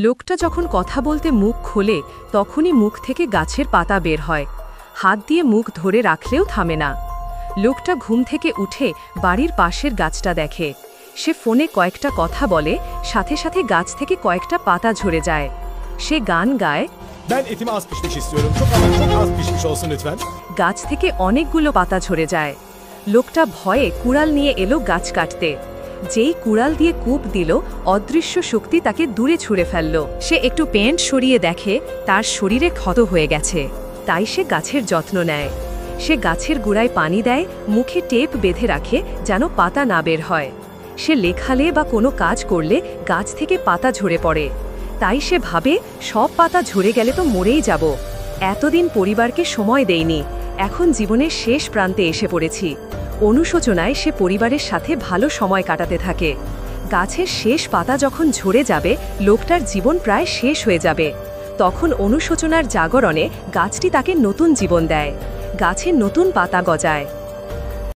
লোকটা যখন কথা বলতে মুখ খোলে তখনই মুখ থেকে গাছের পাতা বের হয়। হাত দিয়ে মুখ ধরে রাখলেও থামে না। লোকটা ঘুম থেকে উঠে বাড়ির পাশের গাছটা দেখে। সে ফোনে কয়েকটা কথা বলে, সাথে সাথে গাছ থেকে কয়েকটা পাতা ঝরে যায়। সে গান গায়, Ben etimi az pişmiş istiyorum. Çok ama çok az pişmiş olsun lütfen. গাছ থেকে অনেকগুলো পাতা ঝরে যায়। লোকটা ভয়ে কুড়াল নিয়ে এলো গাছ কাটতে। যেই কুড়াল দিয়ে কূপ দিল, অদৃশ্য শক্তি তাকে দূরে ছুঁড়ে ফেলল। সে একটু পেন্ট সরিয়ে দেখে তার শরীরে ক্ষত হয়ে গেছে। তাই সে গাছের যত্ন নেয়। সে গাছের গোড়ায় পানি দেয়, মুখে টেপ বেঁধে রাখে যেন পাতা না বের হয়। সে লেখালে বা কোনো কাজ করলে গাছ থেকে পাতা ঝরে পড়ে। তাই সে ভাবে, সব পাতা ঝরে গেলে তো মরেই যাব। এতদিন পরিবারকে সময় দেইনি, এখন জীবনের শেষ প্রান্তে এসে পড়েছি। অনুশোচনায় সে পরিবারের সাথে ভালো সময় কাটাতে থাকে। গাছের শেষ পাতা যখন ঝরে যাবে, লোকটার জীবন প্রায় শেষ হয়ে যাবে। তখন অনুশোচনার জাগরণে গাছটি তাকে নতুন জীবন দেয়। গাছে নতুন পাতা গজায়।